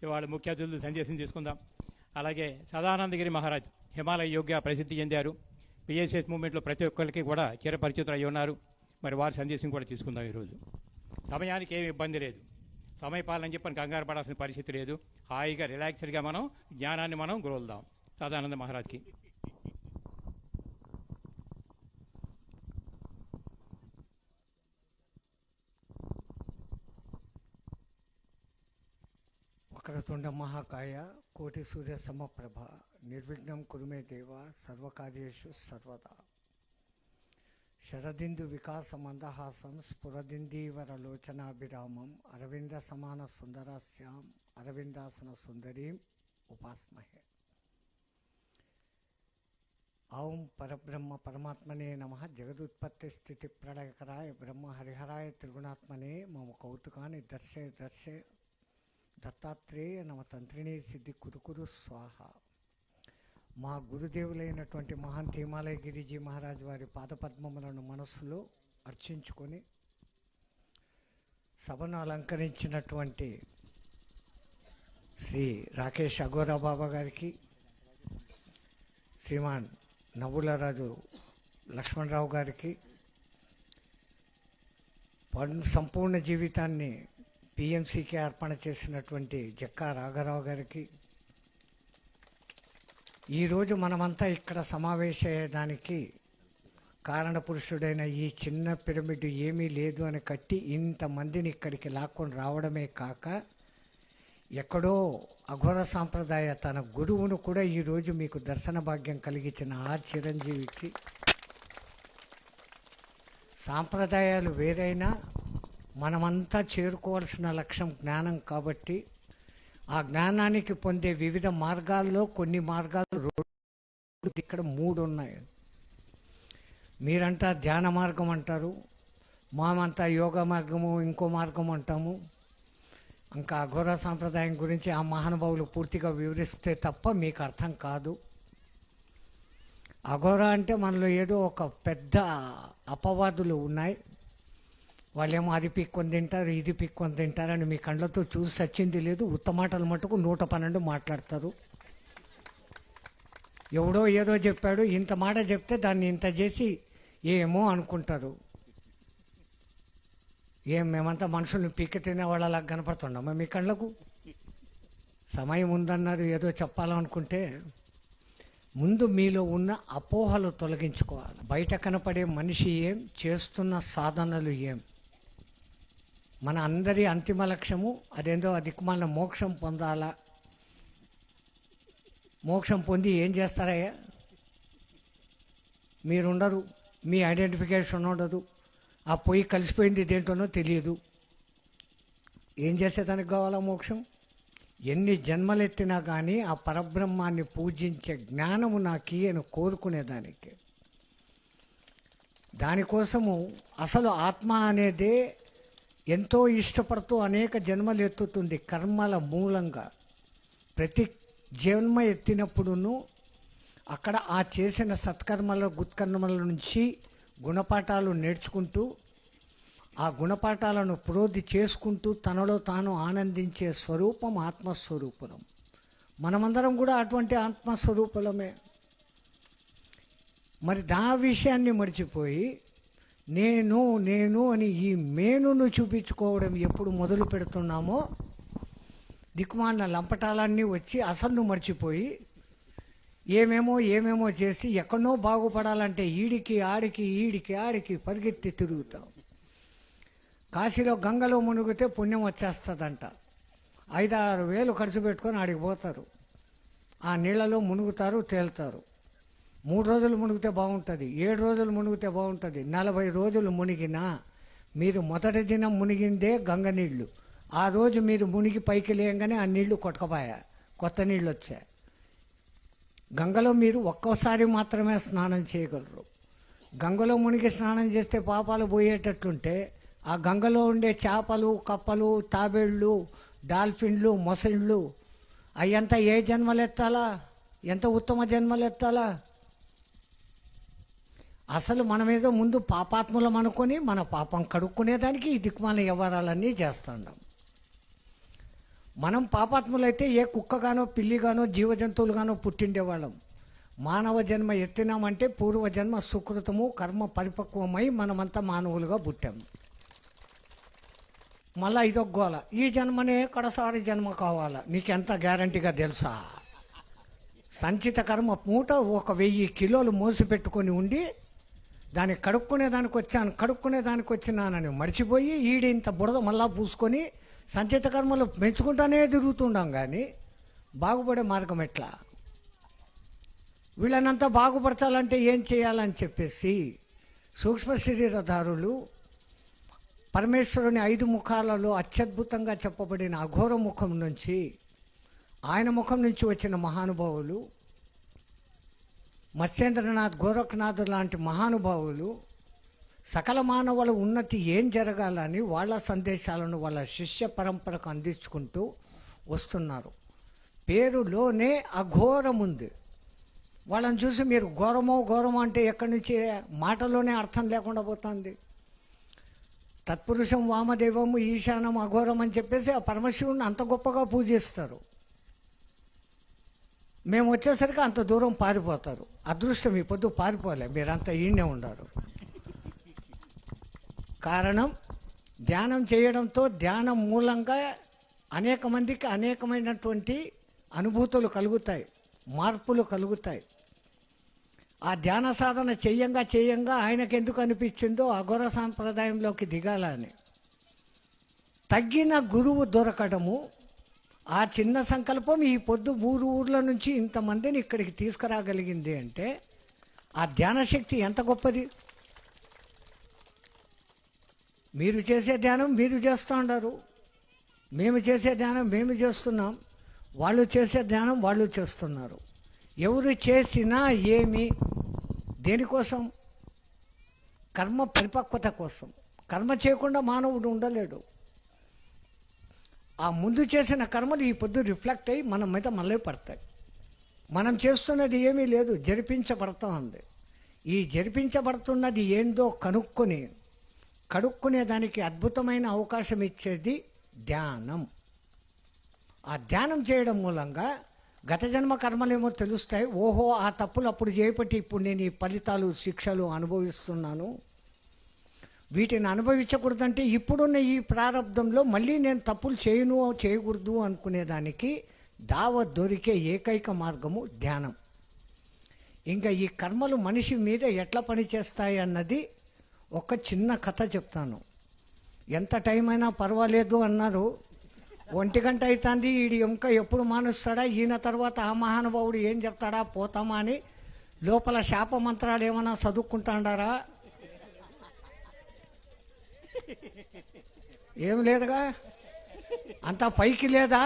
ఇవాళ ముఖ్య అతిథులు సందేశం తీసుకుందాం. అలాగే సదానందగిరి మహారాజ్ హిమాలయ యోగ్య ప్రసిద్ధి చెందారు. పిఎస్ఎస్ మూవ్మెంట్లో ప్రతి ఒక్కరికి కూడా చిరపరిచితులు అయి ఉన్నారు. మరి వారి సందేశం కూడా తీసుకుందాం. ఈరోజు సమయానికి ఏమి ఇబ్బంది లేదు. సమయపాలన చెప్పని కంగారు పడాల్సిన పరిస్థితి లేదు. హాయిగా రిలాక్స్డ్గా మనం జ్ఞానాన్ని మనం గ్రోల్దాం. సదానంద మహారాజ్కి వక్రతుండ మహాకాయ కోటి సూర్య సమప్రభ నిర్విఘ్నం కురుమే దేవ సర్వకార్యేషు సర్వదా. శరదిందు వికాస మందహాసం స్ఫురదిందీవరలోచనాభిరామం అరవింద సమాన సుందరాస్యాం అరవిందాసన సుందరీం ఉపాస్మహే. ఓం పరబ్రహ్మ పరమాత్మనే నమః. జగదుత్పత్తి స్థితి ప్రళయకరాయ బ్రహ్మ హరిహరాయ త్రిగుణాత్మనే మమ కౌతుకాన్ని దర్శే దర్శే దత్తాత్రేయ నమ తంత్రిణీ సిద్ధి కురుకురు స్వాహ. మా గురుదేవులైనటువంటి మహాంత హిమాలయ గిరిజీ మహారాజ్ వారి పాదపద్మములను మనస్సులో అర్చించుకొని సభను అలంకరించినటువంటి శ్రీ రాకేష్ అఘోరా బాబా గారికి, శ్రీమాన్ నవ్వులరాజు లక్ష్మణరావు గారికి, సంపూర్ణ జీవితాన్ని పిఎంసికి అర్పణ చేసినటువంటి జక్కా రాఘరావు గారికి, ఈరోజు మనమంతా ఇక్కడ సమావేశమయ్యేదానికి కారణ పురుషుడైన ఈ చిన్న పిరమిడ్ ఏమీ లేదు అని కట్టి ఇంతమందిని ఇక్కడికి లాక్కొని రావడమే కాక, ఎక్కడో అఘోర సాంప్రదాయ తన గురువును కూడా ఈరోజు మీకు దర్శన భాగ్యం కలిగించిన ఆ చిరంజీవికి, సాంప్రదాయాలు వేరైనా మనమంతా చేరుకోవాల్సిన లక్ష్యం జ్ఞానం కాబట్టి, ఆ జ్ఞానానికి పొందే వివిధ మార్గాల్లో కొన్ని మార్గాలు ఇక్కడ 3 ఉన్నాయి. మీరంతా ధ్యాన మార్గం అంటారు, మామంతా యోగా మార్గము ఇంకో మార్గం అంటాము. ఇంకా అఘోర సాంప్రదాయం గురించి ఆ మహానుభావులు పూర్తిగా వివరిస్తే తప్ప మీకు అర్థం కాదు. అఘోర అంటే మనలో ఏదో ఒక పెద్ద అపవాదులు ఉన్నాయి. వాళ్ళేమో అది పిక్కొని తింటారు, ఇది పిక్కొని తింటారని మీ కళ్ళతో చూసి వచ్చింది లేదు. ఉత్తమాటలు మటుకు 112 మాట్లాడతారు. ఎవడో ఏదో చెప్పాడు, ఇంత మాట చెప్తే దాన్ని ఇంత చేసి ఏమో అనుకుంటారు. మేమంతా మనుషుల్ని పీక తినే వాళ్ళలా కనపడుతున్నామా మీ కళ్ళకు? సమయం ఉందన్నారు ఏదో చెప్పాలనుకుంటే, ముందు మీలో ఉన్న అపోహలు తొలగించుకోవాలి. బయట కనపడే మనిషి ఏం, చేస్తున్న సాధనలు ఏం. మన అందరి అంతిమ లక్ష్యము అదేందో దిక్కుమాలిన మోక్షం పొందాలా. మోక్షం పొంది ఏం చేస్తారయ్యా? మీరుండరు, మీ ఐడెంటిఫికేషన్ ఉండదు, ఆ పొయ్యి కలిసిపోయింది దేంటోనో తెలియదు. ఏం చేసేదానికి కావాలా మోక్షం? ఎన్ని జన్మలెత్తినా కానీ ఆ పరబ్రహ్మాన్ని పూజించే జ్ఞానము నాకు అని కోరుకునేదానికి. దానికోసము అసలు ఆత్మ అనేదే ఎంతో ఇష్టపడుతూ అనేక జన్మలు ఎత్తుతుంది కర్మల మూలంగా. ప్రతి జన్మ ఎత్తినప్పుడును అక్కడ ఆ చేసిన సత్కర్మల గుత్కర్మల నుంచి గుణపాఠాలు నేర్చుకుంటూ, ఆ గుణపాఠాలను ప్రోధి చేసుకుంటూ తనలో తాను ఆనందించే స్వరూపం ఆత్మస్వరూపం. మనమందరం కూడా అటువంటి ఆత్మస్వరూపులమే. మరి దా విషయాన్ని మర్చిపోయి నేను నేను అని ఈ మేనును చూపించుకోవడం ఎప్పుడు మొదలు పెడుతున్నామో దిక్కుమాలిన లంపటాలన్నీ వచ్చి అసలు మర్చిపోయి ఏమేమో చేసి ఎక్కడో బాగుపడాలంటే ఈడికి ఆడికి పరిగెత్తి తిరుగుతాం. కాశీలో గంగలో మునిగితే పుణ్యం వచ్చేస్తుందంట. 5-6 వేలు ఖర్చు పెట్టుకొని ఆడికి పోతారు. ఆ నీళ్ళలో మునుగుతారు, తేలుతారు. 3 రోజులు మునిగితే బాగుంటుంది, 7 రోజులు మునిగితే బాగుంటుంది. 40 రోజులు మునిగినా మీరు మొదటి దినం మునిగిందే గంగ నీళ్లు. ఆ రోజు మీరు మునిగి పైకి లేయంగానే ఆ నీళ్లు కొట్టకపోయా, కొత్త నీళ్ళు వచ్చాయి. గంగలో మీరు ఒక్కోసారి మాత్రమే స్నానం చేయగలరు. గంగలో మునిగి స్నానం చేస్తే పాపాలు పోయేటట్టుంటే ఆ గంగలో ఉండే చేపలు, కప్పలు, తాబేళ్ళు, డాల్ఫిన్లు, మొసళ్ళు అయ్యంతా ఏ జన్మలెత్తాలా? ఎంత ఉత్తమ జన్మలెత్తాలా? అసలు మనమేదో ముందు పాపాత్ములం అనుకొని మన పాపం కడుక్కునేదానికి ఈ దిక్కుమాల వ్యవహారాలన్నీ చేస్తున్నాం. మనం పాపాత్ములైతే ఏ కుక్కగానో పిల్లిగానో జీవజంతువులుగానో పుట్టిండేవాళ్ళం. మానవ జన్మ ఎత్తినామంటే పూర్వజన్మ సుకృతము కర్మ పరిపక్వమై మనమంతా మానవులుగా పుట్టాము. మళ్ళా ఇదొక గోల, ఈ జన్మనే కడసారి జన్మ కావాలా, నీకెంత గ్యారంటీగా తెలుసా? సంచిత కర్మ మూట 1000 కిలోలు మోసి పెట్టుకొని ఉండి దాన్ని కడుక్కునే దానికి వచ్చినానని మర్చిపోయి ఈడింత బురద మళ్ళా పూసుకొని సంచిత కర్మలు పెంచుకుంటానే తిరుగుతుండం. కానీ బాగుపడే మార్గం ఎట్లా? వీళ్ళనంతా బాగుపరచాలంటే ఏం చేయాలని చెప్పేసి సూక్ష్మ శరీరధారులు పరమేశ్వరుని 5 ముఖాలలో అత్యద్భుతంగా చెప్పబడిన అఘోర ముఖం నుంచి, ఆయన ముఖం నుంచి వచ్చిన మహానుభావులు మత్స్యేంద్రనాథ్, గోరఖనాథ్ లాంటి మహానుభావులు సకల మానవుల ఉన్నతి ఏం జరగాలని వాళ్ళ సందేశాలను వాళ్ళ శిష్య పరంపరకు అందించుకుంటూ వస్తున్నారు. పేరులోనే అఘోరం ఉంది. వాళ్ళని చూసి మీరు ఘోరమో అంటే ఎక్కడి నుంచి, మాటలోనే అర్థం లేకుండా పోతుంది. తత్పురుషం వామదేవము ఈశానం అఘోరం అని చెప్పేసి ఆ పరమశివుని అంత గొప్పగా పూజిస్తారు. మేము వచ్చేసరికి అంత దూరం పారిపోతారు. అదృష్టం ఈ పొద్దు పారిపోలే, మీరంతా ఈయనే ఉన్నారు. కారణం ధ్యానం చేయడంతో, ధ్యానం మూలంగా అనేక మందికి అనేకమైనటువంటి అనుభూతులు కలుగుతాయి, మార్పులు కలుగుతాయి. ఆ ధ్యాన సాధన చేయంగా ఆయనకెందుకు అనిపించిందో అఘోర సాంప్రదాయంలోకి దిగాలని. తగ్గిన గురువు దొరకడము, ఆ చిన్న సంకల్పం ఈ పొద్దు ఊర్ల నుంచి ఇంతమందిని ఇక్కడికి తీసుకురాగలిగింది అంటే ఆ ధ్యాన శక్తి ఎంత గొప్పది. మీరు చేసే ధ్యానం మీరు చేస్తూ ఉన్నారు, మేము చేసే ధ్యానం మేము చేస్తున్నాం, వాళ్ళు చేసే ధ్యానం వాళ్ళు చేస్తున్నారు. ఎవరు చేసినా ఏమి, దేనికోసం? కర్మ పరిపక్వత కోసం. కర్మ చేయకుండా మానవుడు ఉండలేడు. ఆ ముందు చేసిన కర్మలు ఈ పొద్దు రిఫ్లెక్ట్ అయ్యి మన మీద మళ్ళీ పడతాయి. మనం చేస్తున్నది ఏమీ లేదు, జరిపించబడతా ఉంది. ఈ జరిపించబడుతున్నది ఏందో కడుక్కునే దానికి అద్భుతమైన అవకాశం ఇచ్చేది ధ్యానం. ఆ ధ్యానం చేయడం మూలంగా గత జన్మ కర్మలేమో తెలుస్తాయి. ఓహో, ఆ తప్పులు అప్పుడు చేయబట్టి ఇప్పుడు నేను ఈ ఫలితాలు శిక్షలు అనుభవిస్తున్నాను. వీటిని అనుభవించకూడదంటే ఇప్పుడున్న ఈ ప్రారంధంలో మళ్ళీ నేను తప్పులు చేయకూడదు అనుకునేదానికి దావత్ దొరికే ఏకైక మార్గము ధ్యానం. ఇంకా ఈ కర్మలు మనిషి మీద ఎట్లా పనిచేస్తాయి అన్నది ఒక చిన్న కథ చెప్తాను. ఎంత టైం అయినా పర్వాలేదు అన్నారు. 1 గంట అవుతుంది, ఈడు ఇంకా ఎప్పుడు మానుస్తాడా, ఈయన తర్వాత ఆ మహానుభావుడు ఏం చెప్తాడా పోతామా అని లోపల శాప మంత్రాలు ఏమైనా చదువుకుంటాడారా? ఏం లేదుగా, అంతా పైకి లేదా,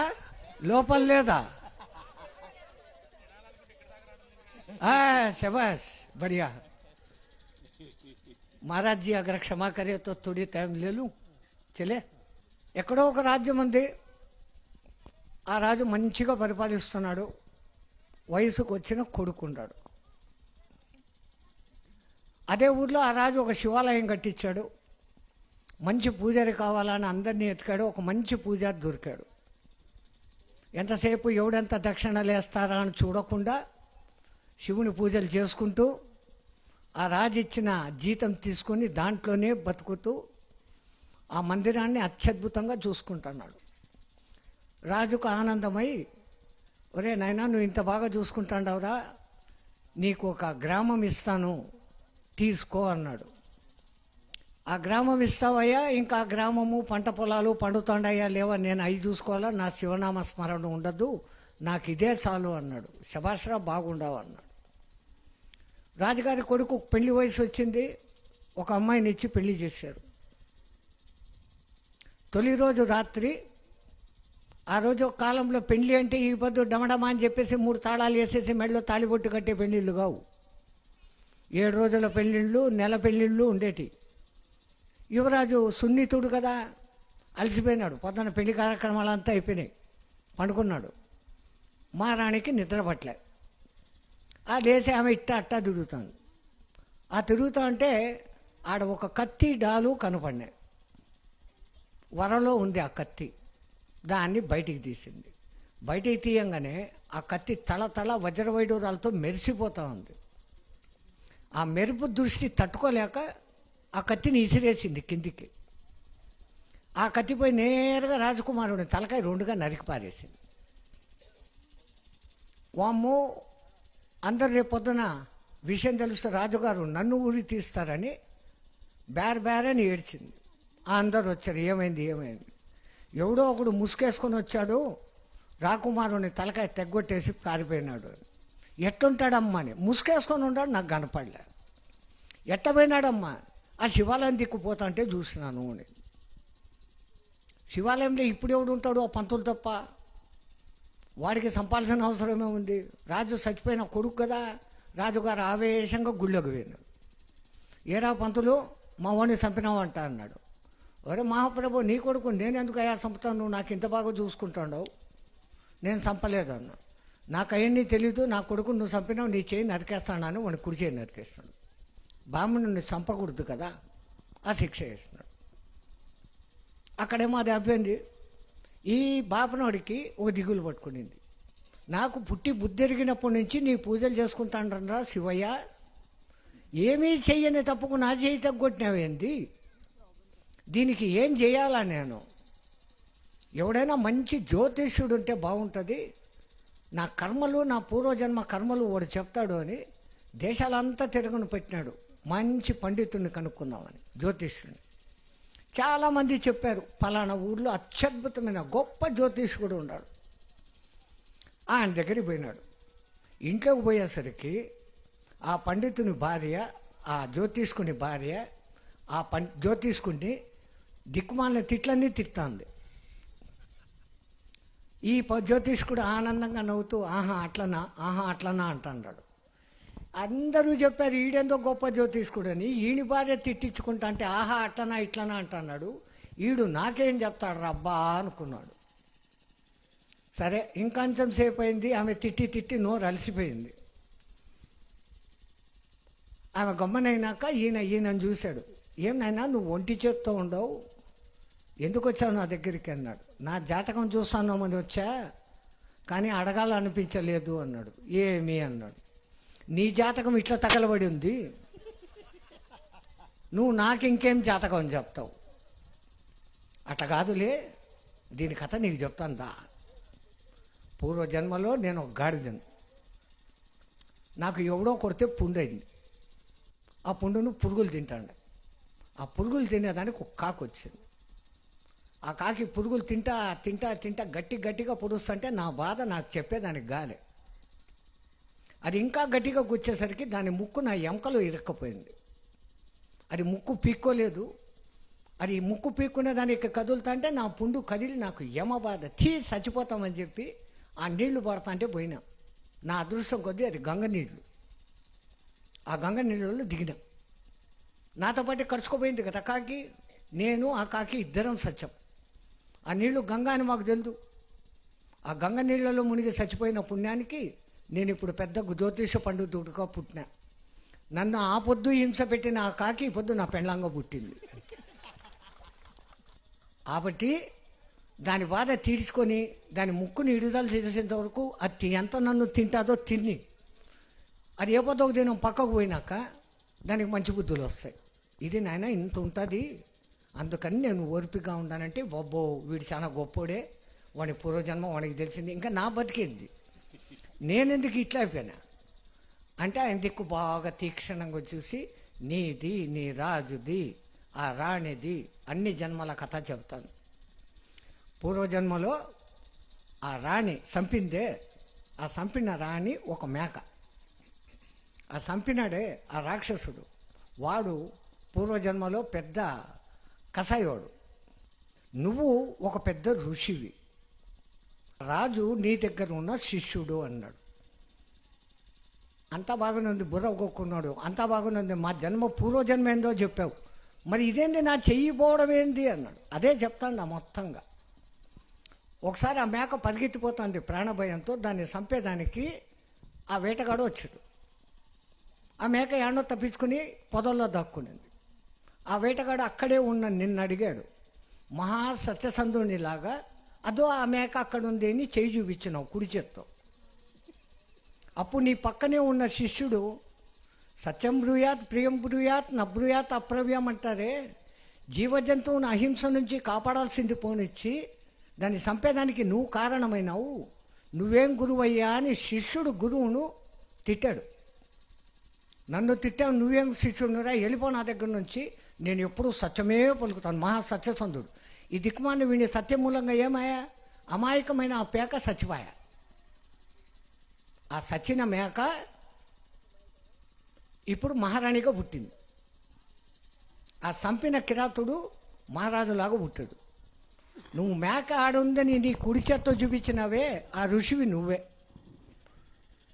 లోపల లేదా? శబాష్, बढ़िया। महाराज जी अगर क्षमा करे तो थोड़ी टाइम ले लूं, चले। ఎక్కడో ఒక రాజ్యం ఉంది. ఆ రాజు మంచిగా పరిపాలిస్తున్నాడు. వయసుకు వచ్చిన కొడుకున్నాడు. అదే ఊర్లో ఆ రాజు ఒక శివాలయం కట్టించాడు. మంచి పూజారి కావాలని అందరినీ ఎత్తుకాడు. ఒక మంచి పూజారి దొరికాడు. ఎంతసేపు ఎవడెంత దక్షిణలు వేస్తారా అని చూడకుండా శివుని పూజలు చేసుకుంటూ ఆ రాజు ఇచ్చిన జీతం తీసుకొని దాంట్లోనే బతుకుతూ ఆ మందిరాన్ని అత్యద్భుతంగా చూసుకుంటున్నాడు. రాజుకు ఆనందమై, ఒరే నాయనా, నువ్వు ఇంత బాగా చూసుకుంటాండవురా, నీకు ఒక గ్రామం ఇస్తాను తీసుకో అన్నాడు. ఆ గ్రామం ఇస్తావయ్యా? ఇంకా ఆ గ్రామము పంట పొలాలు పండుతాండయ్యా లేవా, నేను అవి చూసుకోవాలా, నా శివనామ స్మరణ ఉండదు, నాకు ఇదే చాలు అన్నాడు. శభాష్రా, బాగుండవు అన్నాడు. రాజుగారి కొడుకు పెళ్లి వయసు వచ్చింది. ఒక అమ్మాయిని ఇచ్చి పెళ్లి చేశారు. తొలి రోజు రాత్రి, ఆ రోజు ఒక కాలంలో పెళ్లి అంటే ఈ పొద్దు డమడమా అని చెప్పేసి 3 తాళాలు వేసేసి మెడలో తాళిబొట్టు కట్టే పెళ్ళిళ్ళు కావు. 7 రోజుల పెళ్ళిళ్ళు, నెల పెళ్ళిళ్ళు ఉండేటి. యువరాజు సున్నితుడు కదా, అలసిపోయినాడు. పొద్దున పెళ్లి కార్యక్రమాలంతా అయిపోయినాయి, పండుకున్నాడు. మహారాణికి నిద్ర పట్టలే. ఆ లేచి ఆమె అట్టా తిరుగుతాను. ఆ తిరుగుతా అంటే ఆడ ఒక కత్తి డాలు కనపడినాయి. వరలో ఉంది ఆ కత్తి. దాన్ని బయటికి తీసింది. బయటికి తీయంగానే ఆ కత్తి తళ తళ వజ్రవైడూరాలతో మెరిసిపోతూ ఉంది. ఆ మెరుపు దృష్టి తట్టుకోలేక ఆ కత్తిని ఇసిరేసింది కిందికి. ఆ కత్తిపోయి నేరుగా రాజకుమారుని తలకాయ రెండుగా నరికి పారేసింది. వామ్మో, అందరు రేపు పొద్దున విషయం తెలిస్తే రాజుగారు నన్ను ఊరి తీస్తారని బేరని ఏడ్చింది. అందరు వచ్చారు, ఏమైంది ఏమైంది. ఎవడో ఒకడు ముసుకేసుకొని వచ్చాడు, రాకుమారుని తలకాయ తెగ్గొట్టేసి పారిపోయినాడు. ఎట్టుంటాడమ్మా అని. ముసుకేసుకొని ఉన్నాడు, నాకు కనపడలే. ఎట్టపోయినాడమ్మా? ఆ శివాలయం దిక్కుపోతా అంటే చూసినాను అని. శివాలయంలో ఇప్పుడు ఎవడు ఉంటాడు? ఆ పంతులు తప్ప. వాడికి సంపాల్సిన అవసరమే ఉంది. రాజు చచ్చిపోయిన కొడుకు కదా. రాజుగారు ఆవేశంగా గుళ్ళోకి పోయినాడు. ఏరా పంతులు, మా వాడిని చంపినావంట అన్నాడు. ఒరే మహాప్రభు, నీ కొడుకు నేను ఎందుకు అయ్యా చంపుతాను? నువ్వు నాకు ఇంత బాగా చూసుకుంటావు. నేను చంపలేదు అన్నా. నాకు అవన్నీ తెలీదు. నా కొడుకు నువ్వు చంపినావు, నీ చేయి నరికేస్తాను. వాడిని కుడి చేయి నరికేస్తున్నాడు. బ్రాహ్మణుని చంపకూడదు కదా, ఆ శిక్ష వేస్తున్నాడు. అక్కడేమో అది అయిపోయింది. ఈ బాపనోడికి ఒక దిగులు పట్టుకునింది. నాకు పుట్టి బుద్ధి ఎరిగినప్పటి నుంచి నీ పూజలు చేసుకుంటానరా శివయ్య, ఏమీ చెయ్యని తప్పుకు నా చేయి తగ్గొట్టినావేంది? దీనికి ఏం చేయాలా నేను? ఎవడైనా మంచి జ్యోతిష్యుడు ఉంటే బాగుంటుంది. నా కర్మలు, నా పూర్వజన్మ కర్మలు వాడు చెప్తాడు అని దేశాలంతా తిరుగును పెట్టినాడు. మంచి పండితుడిని కనుక్కుందామని, జ్యోతిష్యుడిని. చాలామంది చెప్పారు, ఫలానా ఊర్లో అత్యద్భుతమైన గొప్ప జ్యోతిష్కుడు ఉన్నాడు. ఆయన దగ్గరికి పోయినాడు. ఇంట్లోకి పోయేసరికి ఆ పండితుని భార్య, ఆ జ్యోతిష్కుని భార్య ఆ జ్యోతిష్కుడిని దిక్కుమాలిన తిట్లన్నీ తిడుతుంది. ఈ జ్యోతిష్కుడు ఆనందంగా నవ్వుతూ ఆహా అట్లనా అంటున్నాడు. అందరూ చెప్పారు ఈడెందో గొప్ప జ్యోతిష్కుడు అని. ఈయన భార్య తిట్టించుకుంటా అంటే ఆహా అట్లనా ఇట్లనా అంటున్నాడు. ఈడు నాకేం చెప్తాడు రబ్బా అనుకున్నాడు. సరే, ఇంకొంచెం సేపు అయింది. ఆమె తిట్టి నోరు అలసిపోయింది. ఆమె గమ్మనైనాక ఈయనను చూశాడు. ఏం నాయనా, నువ్వు ఒంటి చేత్తో ఉండవు, ఎందుకు వచ్చావు నా దగ్గరికి అన్నాడు. నా జాతకం చూస్తానమని వచ్చా, కానీ అడగాలనిపించలేదు అన్నాడు. ఏమి అన్నాడు. నీ జాతకం ఇట్లా తగలబడి ఉంది, నువ్వు నాకు ఇంకేం జాతకం చెప్తావు? అట్లా కాదులే, దీని కథ నీకు చెప్తాను దా. పూర్వజన్మలో నేను ఒక గాడిదను. నాకు ఎవడో కొడితే పుండైంది. ఆ పుండును పురుగులు తింటాడు. ఆ పురుగులు తినేదానికి ఒక కాకు వచ్చింది. ఆ కాకి పురుగులు తింటా గట్టిగా పొడుస్తుంటే నా బాధ నాకు చెప్పేదానికి గాలే. అది ఇంకా గట్టిగా గుచ్చేసరికి దాని ముక్కు నా ఎముకలో ఇరక్కపోయింది. అది ముక్కు పీక్కోలేదు. అది ముక్కు పీక్కునే దానికి కదులుతా అంటే నా పుండు కదిలి నాకు యమ బాధ చచ్చిపోతామని చెప్పి ఆ నీళ్లు పడతా అంటే పోయినా. నా అదృష్టం కొద్దీ అది గంగ నీళ్లు. ఆ గంగ నీళ్ళలో దిగినాం. నాతో పాటు ఖర్చుకోపోయింది కదా కాకి. నేను ఆ కాకి ఇద్దరం సత్యం. ఆ నీళ్లు గంగ అని మాకు తెలుదు. ఆ గంగ నీళ్లలో మునిగి చచ్చిపోయిన పుణ్యానికి నేను ఇప్పుడు పెద్ద జ్యోతిష పండితుడిగా పుట్టినా. నన్ను ఆ పొద్దు హింస పెట్టిన ఆ కాకి ఈ పొద్దు నా పెండ్లాంగా పుట్టింది. కాబట్టి దాని బాధ తీర్చుకొని దాని ముక్కుని విడుదల చేసేంత వరకు అది ఎంత నన్ను తింటాదో తిని, అది ఏ పొద్దు ఒక దినం పక్కకు పోయినాక దానికి మంచి బుద్ధులు వస్తాయి. ఇది నాయన ఇంత ఉంటుంది, అందుకని నేను ఓర్పిగా ఉన్నానంటే బాబో వీడు చాలా గొప్పోడే, వాడి పూర్వజన్మ వాడికి తెలిసింది, ఇంకా నా బతికేది నేనెందుకు ఇట్లా అయిపోయినా అంటే ఆయన దిక్కు బాగా తీక్షణంగా చూసి నీది, నీ రాజుది, ఆ రాణిది అన్ని జన్మల కథ చెబుతాను. పూర్వజన్మలో ఆ రాణి చంపిందే, ఆ చంపిన రాణి ఒక మేక. ఆ చంపినాడే ఆ రాక్షసుడు, వాడు పూర్వజన్మలో పెద్ద కసాయోడు. నువ్వు ఒక పెద్ద ఋషివి, రాజు నీ దగ్గర ఉన్న శిష్యుడు అన్నాడు. అంతా బాగున్నది, బుర్ర కొక్కున్నాడు. అంతా బాగున్నది, మా జన్మ పూర్వజన్మ ఏందో చెప్పావు, మరి ఇదేంది నా చెయ్యి పోవడం ఏంది అన్నాడు. అదే చెప్తాడు మొత్తంగా. ఒకసారి ఆ మేక పరిగెత్తిపోతుంది ప్రాణభయంతో. దాన్ని చంపేదానికి ఆ వేటగాడు వచ్చాడు. ఆ మేక ఏడో తప్పించుకుని పొదల్లో దాక్కునింది. ఆ వేటగాడు అక్కడే ఉన్న నిన్ను అడిగాడు, మహా సత్యసంధునిలాగా అదో ఆ మేక అక్కడ ఉంది అని చేయి చూపించినావు కుడి చేత్తో. అప్పుడు నీ పక్కనే ఉన్న శిష్యుడు సత్యం బ్రూయాత్ ప్రియం బ్రూయాత్ నబ్రూయాత్ అప్రవ్యం అంటారే, జీవజంతువును అహింస నుంచి కాపాడాల్సింది పోనిచ్చి దాన్ని చంపేదానికి నువ్వు కారణమైనావు, నువ్వేం గురువయ్యా అని శిష్యుడు గురువును తిట్టాడు. నన్ను తిట్టావు, నువ్వేం శిష్యుడురా, వెళ్ళిపో నా దగ్గర నుంచి, నేను ఎప్పుడూ సత్యమే పలుకుతాను. మహా సత్యసంధుడు. ఈ దిక్కుమాన్ని వీని సత్యమూలంగా ఏమాయా, అమాయకమైన ఆ పేక చచ్చిపాయ. ఆ సచిన మేక ఇప్పుడు మహారాణిగా పుట్టింది. ఆ చంపిన కిరాతుడు మహారాజులాగా పుట్టాడు. నువ్వు మేక ఆడుందని నీ కుడి చేత్తో చూపించినవే, ఆ ఋషివి నువ్వే.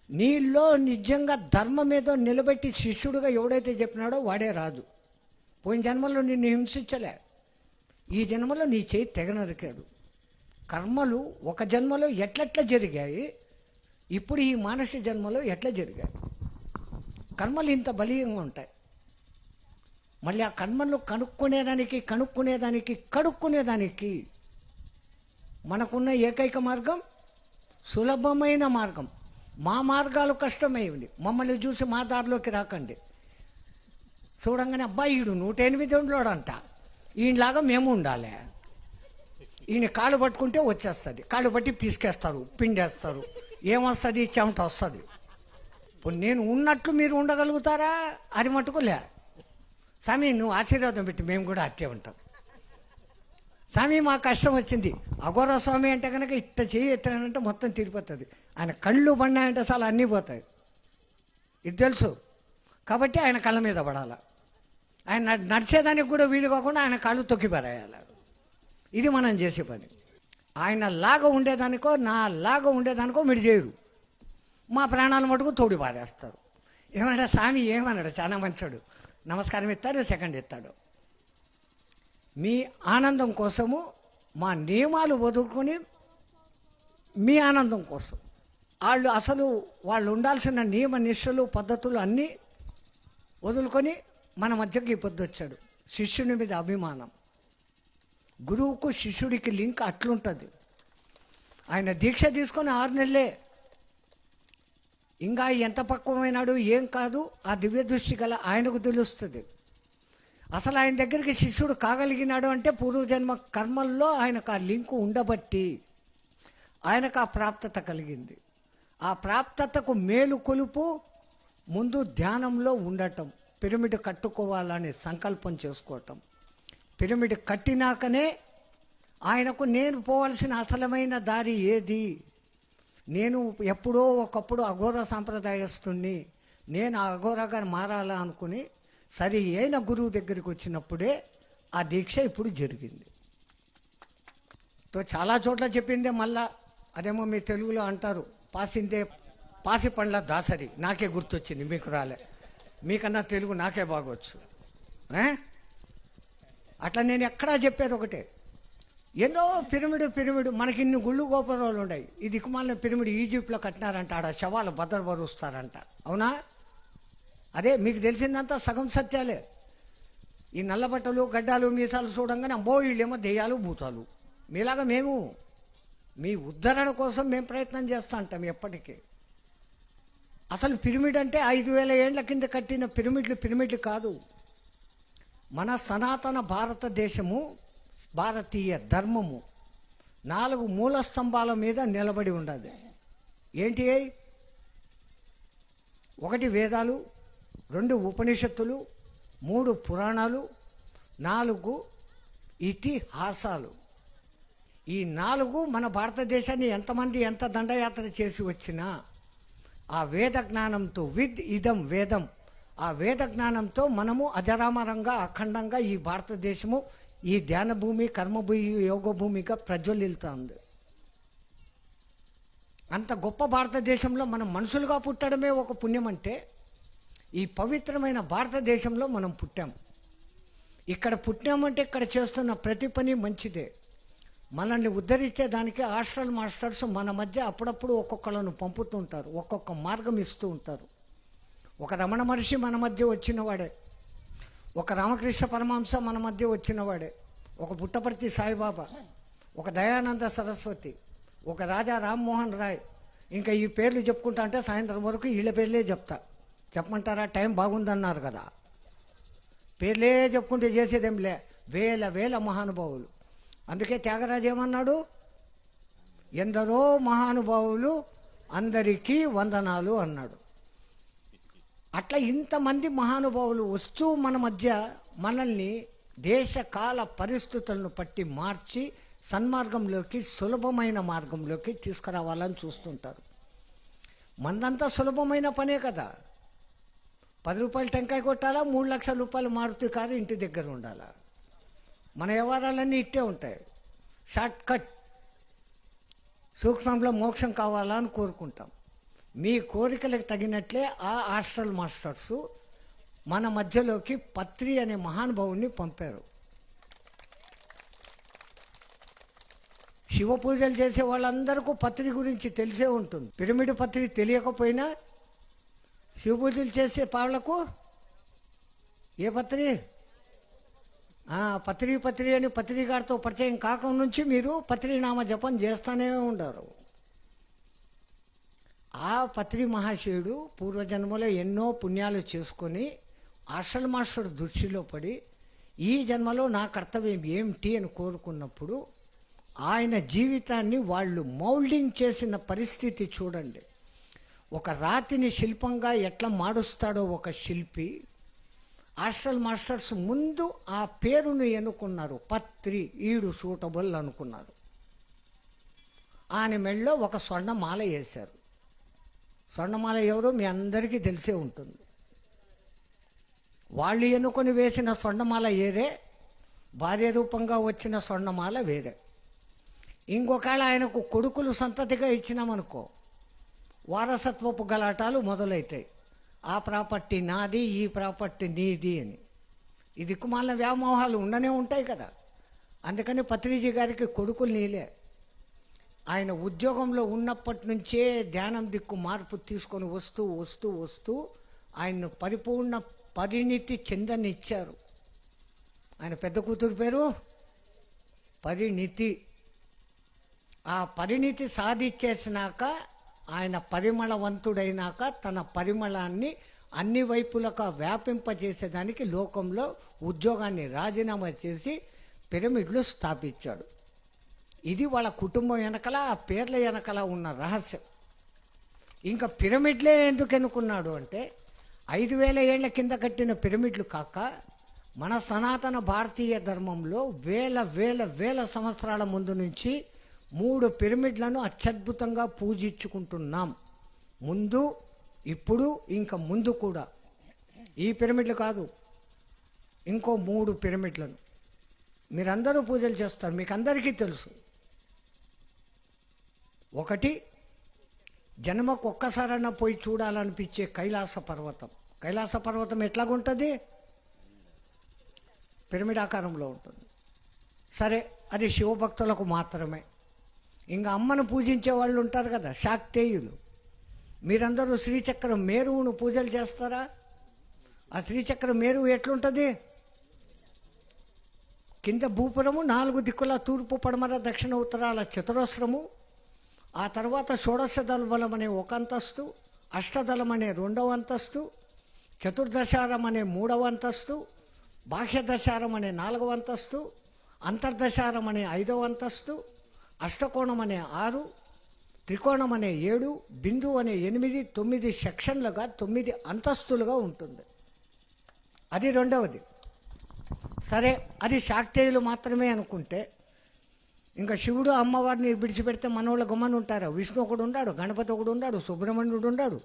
నీలో నిజంగా ధర్మం ఏదో నిలబెట్టి శిష్యుడుగా ఎవడైతే చెప్పినాడో వాడే రాజు. పోయిన జన్మలో నిన్ను హింసించలే, ఈ జన్మలో నీ చేయి తెగ నరికాడు. కర్మలు ఒక జన్మలో ఎట్లెట్లా జరిగాయి, ఇప్పుడు ఈ మానస జన్మలో ఎట్లా జరిగాయి. కర్మలు ఇంత బలీయంగా ఉంటాయి. మళ్ళీ ఆ కర్మలు కడుక్కునేదానికి మనకున్న ఏకైక మార్గం సులభమైన మార్గం. మా మార్గాలు కష్టమైనవి, మమ్మల్ని చూసి మా దారిలోకి రాకండి. చూడంగానే అబ్బాయి ఈడు 108 ఉండోడంట, ఈయనలాగా మేము ఉండాలి. ఈయన కాళ్ళు పట్టుకుంటే వచ్చేస్తుంది, కాళ్ళు పట్టి పీసుకేస్తారు, పిండేస్తారు, ఏమొస్తుంది, చెమట వస్తుంది. ఇప్పుడు నేను ఉన్నట్లు మీరు ఉండగలుగుతారా? అది మట్టుకులే. స్వామి నువ్వు ఆశీర్వాదం పెట్టి మేము కూడా అట్టే ఉంటాం. స్వామి మా కష్టం వచ్చింది, అఘోర స్వామి అంటే కనుక ఇట్ట చేయి ఎత్తానంటే మొత్తం తిరిగిపోతుంది. ఆయన కళ్ళు పడినాయంటే అసలు అన్నీ పోతాయి, ఇది తెలుసు. కాబట్టి ఆయన కళ్ళ మీద పడాల. ఆయన నడిచేదానికి కూడా వీలు కాకుండా ఆయన కాళ్ళు తొక్కి పారేయాలి. ఇది మనం చేసే పని. ఆయన లాగా ఉండేదానికో నా లాగా ఉండేదానికో మీరు చేయరు. మా ప్రాణాలు మటుకు తోడి పారేస్తారు. ఏమన్నాడు స్వామి, ఏమన్నాడు, చాలా మంచాడు, నమస్కారం ఇస్తాడు, సెకండ్ ఇస్తాడు. మీ ఆనందం కోసము మా నియమాలు వదులుకొని మీ ఆనందం కోసం వాళ్ళు ఉండాల్సిన నియమ నిష్టలు పద్ధతులు అన్నీ వదులుకొని మన మధ్యకి ఈ పొద్దు వచ్చాడు. శిష్యుని మీద అభిమానం. గురువుకు శిష్యుడికి లింక్ అట్లుంటుంది. ఆయన దీక్ష తీసుకొని 6 నెలలే, ఇంకా ఎంత పక్వమైనాడు ఏం కాదు ఆ దివ్య దృష్టి గల ఆయనకు తెలుస్తుంది. అసలు ఆయన దగ్గరికి శిష్యుడు కాగలిగినాడు అంటే పూర్వజన్మ కర్మల్లో ఆయనకు ఆ లింకు ఉండబట్టి ఆయనకు ఆ ప్రాప్తత కలిగింది. ఆ ప్రాప్తతకు మేలు కొలుపు ముందు ధ్యానంలో ఉండటం, పిరమిడ్ కట్టుకోవాలని సంకల్పం చేసుకోవటం. పిరమిడ్ కట్టినాకనే ఆయనకు నేను పోవాల్సిన అసలమైన దారి ఏది, నేను ఎప్పుడో ఒకప్పుడు అఘోర సాంప్రదాయస్తుణ్ణి, నేను ఆ అఘోరగా మారాలా అనుకుని సరి అయిన గురువు దగ్గరికి వచ్చినప్పుడే ఆ దీక్ష ఇప్పుడు జరిగింది. చాలా చోట్ల చెప్పిందే మళ్ళా అదేమో మీ తెలుగులో అంటారు, పాసిందే పాసి పండ్ల దాసరి. నాకే గుర్తొచ్చింది, మీకు రాలే. మీకన్నా తెలుగు నాకే బాగొచ్చు. అట్లా నేను ఎక్కడా చెప్పేది ఒకటే, ఏదో పిరమిడ్ మనకి ఇన్ని గుళ్ళు గోపురాలు ఉన్నాయి. ఈ దిక్కుమాలిన పిరమిడ్ ఈజిప్ట్లో కట్టినారంట, ఆడ శవాలు భద్రపరుస్తారంట. అవునా? అదే మీకు తెలిసిందంతా సగం సత్యాలే. ఈ నల్లబట్టలు గడ్డాలు మీసాలు చూడంగానే అమ్మో వీళ్ళేమో దెయ్యాలు భూతాలు. మీలాగా మేము మీ ఉద్ధరణ కోసం మేము ప్రయత్నం చేస్తూ ఉంటాం ఎప్పటికీ. అసలు పిరమిడ్ అంటే 5000 ఏళ్ల కింద కట్టిన పిరమిడ్లు కాదు. మన సనాతన భారతదేశము, భారతీయ ధర్మము 4 మూల స్తంభాల మీద నిలబడి ఉండదు. ఏంటి? 1 వేదాలు, 2 ఉపనిషత్తులు, 3 పురాణాలు, 4 ఇతిహాసాలు. ఈ 4 మన భారతదేశాన్ని ఎంతమంది ఎంత దండయాత్ర చేసి వచ్చినా ఆ వేద జ్ఞానంతో, విద్ ఇదం వేదం, ఆ వేద జ్ఞానంతో మనము అజరామరంగా అఖండంగా ఈ భారతదేశము ఈ ధ్యాన భూమి, కర్మభూమి, యోగ భూమిగా ప్రజ్వలిల్తుంది. అంత గొప్ప భారతదేశంలో మనం మనుషులుగా పుట్టడమే ఒక పుణ్యం అంటే, ఈ పవిత్రమైన భారతదేశంలో మనం పుట్టాం. ఇక్కడ పుట్టామంటే ఇక్కడ చేస్తున్న ప్రతి పని మంచిదే. మనల్ని ఉద్ధరించే దానికి హాస్టల్ మాస్టర్స్ మన మధ్య అప్పుడప్పుడు ఒక్కొక్కళ్ళను పంపుతుంటారు, ఒక్కొక్క మార్గం ఇస్తూ ఉంటారు. ఒక రమణ మహర్షి మన మధ్య వచ్చినవాడే, ఒక రామకృష్ణ పరమహంస మన మధ్య వచ్చినవాడే, ఒక పుట్టపర్తి సాయిబాబా, ఒక దయానంద సరస్వతి, ఒక రాజా రామ్మోహన్ రాయ్, ఇంకా ఈ పేర్లు చెప్పుకుంటా అంటే సాయంత్రం వరకు వీళ్ళ పేర్లే చెప్తా. చెప్పమంటారా? టైం బాగుందన్నారు కదా, పేర్లే చెప్పుకుంటే చేసేదేం లే. వేల వేల మహానుభావులు. అందుకే త్యాగరాజు ఏమన్నాడు? ఎందరో మహానుభావులు అందరికీ వందనాలు అన్నాడు. అట్లా ఇంతమంది మహానుభావులు వస్తూ మన మధ్య మనల్ని దేశ కాల పరిస్థితులను పట్టి మార్చి సన్మార్గంలోకి, సులభమైన మార్గంలోకి తీసుకురావాలని చూస్తుంటారు. మందంతా సులభమైన పనే కదా. 10 రూపాయలు టెంకాయ కొట్టాలా, 3 లక్షల రూపాయలు మారుతి కారు ఇంటి దగ్గర ఉండాలా. మన వ్యవహారాలన్నీ ఇట్టే ఉంటాయి. షార్ట్ కట్, సూక్ష్మంలో మోక్షం కావాలా అని కోరుకుంటాం. మీ కోరికలకు తగినట్లే ఆ హాస్టల్ మాస్టర్సు మన మధ్యలోకి పత్రి అనే మహానుభావుని పంపారు. శివ పూజలు చేసే వాళ్ళందరికీ పత్రి గురించి తెలిసే ఉంటుంది. పిరమిడ్ పత్రి తెలియకపోయినా శివ పూజలు చేసే వాళ్ళకు ఏ పత్రి? పత్రి అని పత్రికారితో పరిచయం కాక నుంచి మీరు పత్రినామ జపం చేస్తూనే ఉండరు. ఆ పత్రి మహాశయుడు పూర్వజన్మలో ఎన్నో పుణ్యాలు చేసుకొని హాస్టల్ మాస్టర్ దృష్టిలో పడి ఈ జన్మలో నా కర్తవ్యం ఏమిటి అని కోరుకున్నప్పుడు ఆయన జీవితాన్ని వాళ్ళు మౌల్డింగ్ చేసిన పరిస్థితి చూడండి. ఒక రాతిని శిల్పంగా ఎట్లా మారుస్తాడో ఒక శిల్పి, హాస్టల్ మాస్టర్స్ ముందు ఆ పేరును ఎన్నుకున్నారు. పత్రి, ఈడు సూటబుల్ అనుకున్నారు. ఆయన మెళ్ళో ఒక స్వర్ణమాల వేశారు. స్వర్ణమాల ఎవరో మీ అందరికీ తెలిసే ఉంటుంది. వాళ్ళు ఎన్నుకొని వేసిన స్వర్ణమాల వేరే, భార్య రూపంగా వచ్చిన స్వర్ణమాల వేరే. ఇంకొకవేళ ఆయనకు కొడుకులు సంతతిగా ఇచ్చినామనుకో, వారసత్వపు గలాటాలు మొదలవుతాయి. ఆ ప్రాపర్టీ నాది, ఈ ప్రాపర్టీ నీది అని. ఈ దిక్కుమాలిన వ్యామోహాలు ఉండనే ఉంటాయి కదా. అందుకని పత్రిజీ గారికి కొడుకులు నీలే. ఆయన ఉద్యోగంలో ఉన్నప్పటి నుంచే ధ్యానం దిక్కు మార్పు తీసుకొని వస్తూ వస్తూ వస్తూ ఆయన్ను పరిపూర్ణ పరిణితి చెందనిచ్చారు. ఆయన పెద్ద కూతురు పేరు పరిణితి. ఆ పరిణితి సాధించేసినాక, ఆయన పరిమళవంతుడైనాక తన పరిమళాన్ని అన్ని వైపులకు వ్యాపింపజేసేదానికి లోకంలో ఉద్యోగాన్ని రాజీనామా చేసి పిరమిడ్లు స్థాపించాడు. ఇది వాళ్ళ కుటుంబం వెనకల, ఆ పేర్ల వెనకల ఉన్న రహస్యం. ఇంకా పిరమిడ్లే ఎందుకు ఎన్నుకున్నాడు అంటే, 5000 ఏళ్ల కింద కట్టిన పిరమిడ్లు కాక మన సనాతన భారతీయ ధర్మంలో వేల వేల వేల సంవత్సరాల ముందు నుంచి 3 పిరమిడ్లను అత్యద్భుతంగా పూజించుకుంటున్నాం. ముందు, ఇప్పుడు, ఇంకా ముందు కూడా. ఈ పిరమిడ్లు కాదు, ఇంకో 3 పిరమిడ్లను మీరందరూ పూజలు చేస్తారు, మీకు అందరికీ తెలుసు. ఒకటి, జన్మకు ఒక్కసారన్నా పోయి చూడాలనిపించే కైలాస పర్వతం. కైలాస పర్వతం ఎట్లాగుంటుంది? పిరమిడ్ ఆకారంలో ఉంటుంది. సరే, అది శివభక్తులకు మాత్రమే. ఇంకా అమ్మను పూజించే వాళ్ళు ఉంటారు కదా, శాక్తేయులు. మీరందరూ శ్రీచక్రం మేరువును పూజలు చేస్తారా? ఆ శ్రీచక్రం మేరువు ఎట్లుంటుంది? కింద భూపురము, 4 దిక్కుల తూర్పు, పడమర, దక్షిణ, ఉత్తరాల చతురస్రము. ఆ తర్వాత షోడశ దళబలం అనే 1 అంతస్తు, అష్టదళం అనే 2వ అంతస్తు, చతుర్దశారం అనే 3వ అంతస్తు, బాహ్య దశారం అనే 4వ అంతస్తు, అంతర్దశారం అనే 5వ అంతస్తు, అష్టకోణం అనే 6, త్రికోణం అనే 7, బిందు అనే 8, 9 సెక్షన్లుగా 9 అంతస్తులుగా ఉంటుంది. అది రెండవది. సరే, అది శాక్తేయులు మాత్రమే అనుకుంటే, ఇంకా శివుడు అమ్మవారిని విడిచిపెడితే మనోళ్ళ గమ్మని ఉంటారు. విష్ణు ఒకడు ఉన్నాడు, గణపతి ఒకడు ఉన్నాడు, సుబ్రహ్మణ్యుడు ఉన్నాడు.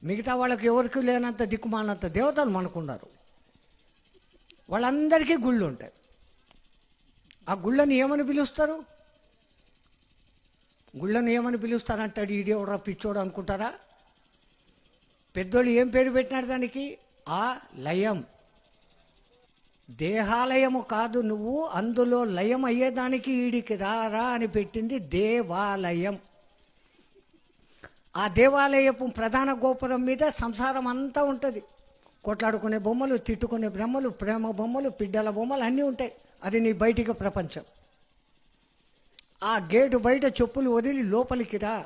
మిగతా వాళ్ళకి ఎవరికి లేనంత దిక్కుమాలినంత దేవతలు మనకున్నారు. వాళ్ళందరికీ గుళ్ళు ఉంటాయి. ఆ గుళ్ళని ఏమని పిలుస్తారు? గుళ్ళను ఏమని పిలుస్తారంటాడు ఈడేవడరా పిచ్చోడు అనుకుంటారా? పెద్దోళ్ళు ఏం పేరు పెట్టినారు దానికి? ఆ లయం. దేహాలయము కాదు నువ్వు, అందులో లయం అయ్యేదానికి ఈడికి రారా అని పెట్టింది దేవాలయం. ఆ దేవాలయపు ప్రధాన గోపురం మీద సంసారం అంతా ఉంటుంది. కొట్లాడుకునే బొమ్మలు, తిట్టుకునే బ్రహ్మలు, ప్రేమ బొమ్మలు, పిడ్డల బొమ్మలు అన్నీ ఉంటాయి. అది నీ బయటికి ప్రపంచం. ఆ గేటు బయట చెప్పులు వదిలి లోపలికి రా,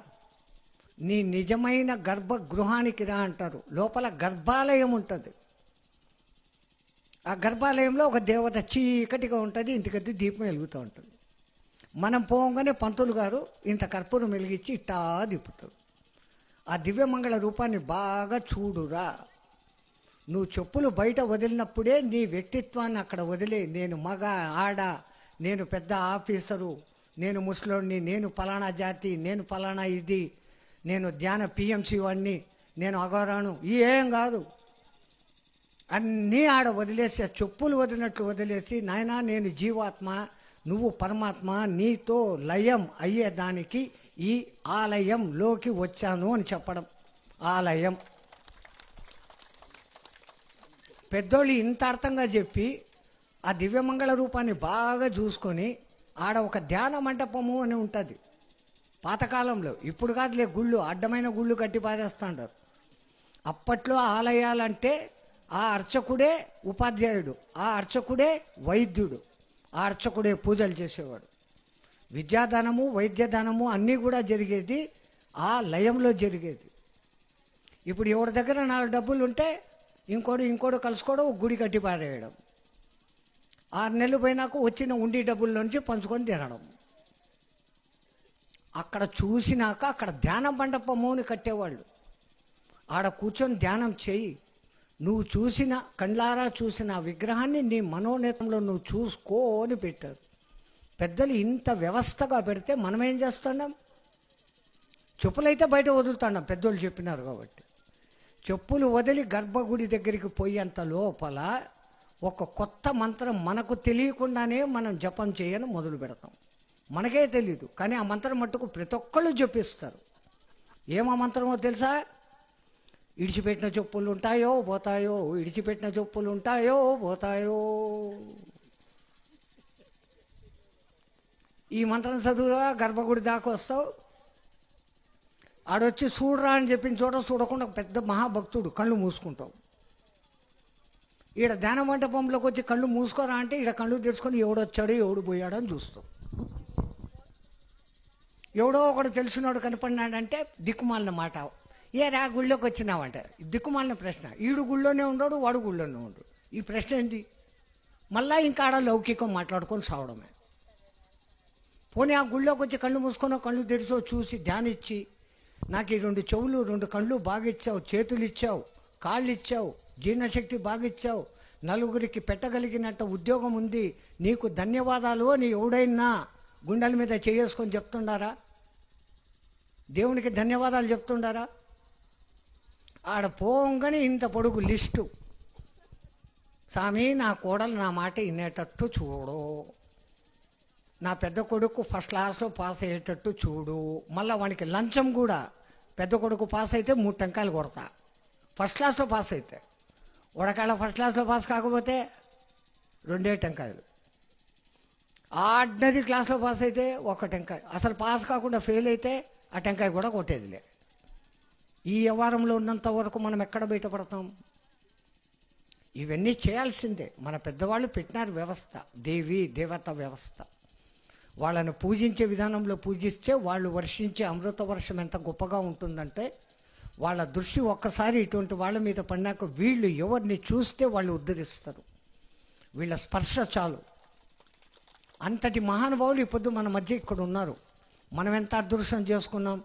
నీ నిజమైన గర్భగృహానికి రా అంటారు. లోపల గర్భాలయం ఉంటుంది. ఆ గర్భాలయంలో ఒక దేవత చీకటిగా ఉంటుంది, ఇంటికద్ది దీపం వెలుగుతూ ఉంటుంది. మనం పోగానే పంతులు గారు ఇంత కర్పూరం వెలిగించి ఇట్టా దిప్పుతాడు. ఆ దివ్యమంగళ రూపాన్ని బాగా చూడురా. నువ్వు చెప్పులు బయట వదిలినప్పుడే నీ వ్యక్తిత్వాన్ని అక్కడ వదిలే. నేను మగ ఆడ, నేను పెద్ద ఆఫీసరు, నేను ముసలోడిని, నేను ఫలానా జాతి, నేను ఫలానా ఇది, నేను ధ్యాన పిఎంసి వాడిని, నేను అఘోరాను, ఏం కాదు. అన్నీ ఆడ వదిలేసి చెప్పులు వదిలినట్లు వదిలేసి, నాయనా నేను జీవాత్మ, నువ్వు పరమాత్మ, నీతో లయం అయ్యేదానికి ఈ ఆలయంలోకి వచ్చాను అని చెప్పడం. ఆలయం పెద్దోళ్ళు ఇంత అర్థంగా చెప్పి ఆ దివ్యమంగళ రూపాన్ని బాగా చూసుకొని ఆడ ఒక ధ్యాన మంటపము అని ఉంటుంది పాతకాలంలో. ఇప్పుడు కాదులే, గుళ్ళు అడ్డమైన గుళ్ళు కట్టి పారేస్తుంటారు. అప్పట్లో ఆలయాలంటే ఆ అర్చకుడే ఉపాధ్యాయుడు, ఆ అర్చకుడే వైద్యుడు, ఆ అర్చకుడే పూజలు చేసేవాడు. విద్యాదానము వైద్యదానము అన్నీ కూడా జరిగేది ఆ లయంలో జరిగేది. ఇప్పుడు ఎవరి దగ్గర 4 డబ్బులు ఉంటే ఇంకోడు కలుసుకోవడం, ఒక గుడి కట్టి పారేయడం. 6 నెలలు పోయినాక వచ్చిన ఉండి డబ్బుల్లోంచి పంచుకొని తినడం. అక్కడ చూసినాక అక్కడ ధ్యాన మండపము అని కట్టేవాళ్ళు. ఆడ కూర్చొని ధ్యానం చేయి. నువ్వు చూసిన కండ్లారా చూసిన ఆ విగ్రహాన్ని నీ మనోనేతంలో నువ్వు చూసుకో అని పెట్టారు పెద్దలు. ఇంత వ్యవస్థగా పెడితే మనం ఏం చేస్తున్నాం? చెప్పులైతే బయట వదులుతున్నాం, పెద్దోళ్ళు చెప్పినారు కాబట్టి. చెప్పులు వదిలి గర్భగుడి దగ్గరికి పోయేంత లోపల ఒక కొత్త మంత్రం మనకు తెలియకుండానే మనం జపం చేయని మొదలు పెడతాం. మనకే తెలీదు, కానీ ఆ మంత్రం మట్టుకు ప్రతి ఒక్కళ్ళు జపిస్తారు. ఏమా మంత్రమో తెలుసా? ఇడిచిపెట్టిన చెప్పులు ఉంటాయో పోతాయో, ఇడిచిపెట్టిన చెప్పులు ఉంటాయో పోతాయో. ఈ మంత్రం చదువుగా గర్భగుడి దాకా వస్తావు. ఆడొచ్చి చూడరా అని చెప్పిన చోట చూడకుండా పెద్ద మహాభక్తుడు, కళ్ళు మూసుకుంటావు. ఈడ ధ్యాన మంటపంలోకి వచ్చి కళ్ళు మూసుకోరా అంటే ఈడ కళ్ళు తెరుచుకొని ఎవడొచ్చాడు ఎవడు పోయాడు అని చూస్తావు. ఎవడో ఒకడు తెలిసినోడు కనపడినాడంటే దిక్కుమాలిన మాట. ఏరా గుళ్ళోకి వచ్చినావంటే దిక్కుమాలిన ప్రశ్న. ఈడు గుళ్ళోనే ఉండడు, వాడు గుళ్ళోనే ఉండడు. ఈ ప్రశ్న ఏంటి? మళ్ళా ఇంకా ఆడ లౌకికం మాట్లాడుకొని సావడమే. పోనీ ఆ గుళ్ళోకి వచ్చి కళ్ళు మూసుకొని కళ్ళు తెరిచో చూసి ధ్యానిచ్చి, నాకు ఈ 2 చెవులు 2 కళ్ళు బాగా ఇచ్చావు, చేతులు ఇచ్చావు, కాళ్ళు ఇచ్చావు, జీర్ణశక్తి బాగా ఇచ్చావు, నలుగురికి పెట్టగలిగినట్టు ఉద్యోగం ఉంది, నీకు ధన్యవాదాలు అని ఎవడైనా గుండెల మీద చేసుకొని చెప్తుండారా? దేవునికి ధన్యవాదాలు చెప్తుండారా? ఆడ పోంగానే ఇంత పొడుగు లిస్టు. స్వామి నా కోడలు నా మాట వినేటట్టు చూడు, నా పెద్ద కొడుకు ఫస్ట్ క్లాస్లో పాస్ అయ్యేటట్టు చూడు. మళ్ళీ వానికి లంచం కూడా. పెద్ద కొడుకు పాస్ అయితే 3 టెంకాయలు కొడతా ఫస్ట్ క్లాస్లో పాస్ అయితే. ఉడకాళ్ళ ఫస్ట్ క్లాస్లో పాస్ కాకపోతే 2 టెంకాయలు. ఆర్డినరీ క్లాస్లో పాస్ అయితే 1 టెంకాయ. అసలు పాస్ కాకుండా ఫెయిల్ అయితే ఆ టెంకాయ కూడా కొట్టేదిలే. ఈ వ్యవహారంలో ఉన్నంత వరకు మనం ఎక్కడ బయటపడతాం? ఇవన్నీ చేయాల్సిందే. మన పెద్దవాళ్ళు పెట్టినారు వ్యవస్థ, దేవి దేవత వ్యవస్థ. వాళ్ళను పూజించే విధానంలో పూజిస్తే వాళ్ళు వర్షించే అమృత వర్షం ఎంత గొప్పగా ఉంటుందంటే, వాళ్ళ దృష్టి ఒక్కసారి ఇటువంటి వాళ్ళ మీద పడినాక వీళ్ళు ఎవరిని చూస్తే వాళ్ళు ఉద్ధరిస్తారు. వీళ్ళ స్పర్శ చాలు. అంతటి మహానుభావులు ఇప్పుడు మన మధ్య ఇక్కడ ఉన్నారు. మనం ఎంత అదృష్టం చేసుకున్నాం.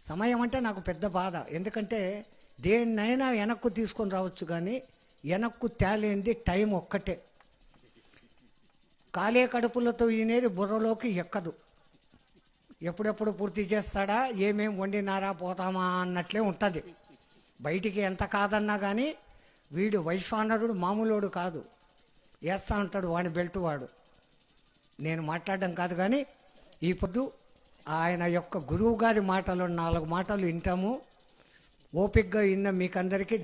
సమయం అంటే నాకు పెద్ద బాధ. ఎందుకంటే దేన్నైనా వెనక్కు తీసుకొని రావచ్చు, కానీ వెనక్కు తేలేంది టైం ఒక్కటే. కాలే కడుపులతో ఈనేది బుర్రలోకి ఎక్కదు. ఎప్పుడెప్పుడు పూర్తి చేస్తాడా, ఏమేం వండినారా పోతామా అన్నట్లే ఉంటుంది. బయటికి ఎంత కాదన్నా కానీ వీడు వైశ్వానరుడు మామూలోడు కాదు. వేస్తా ఉంటాడు వాడి బెల్ట్ వాడు. నేను మాట్లాడడం కాదు, కానీ ఈ పొద్దు ఆయన యొక్క గురువు గారి మాటలు 4 మాటలు వింటాము. ఓపికగా విన్న మీకందరికీ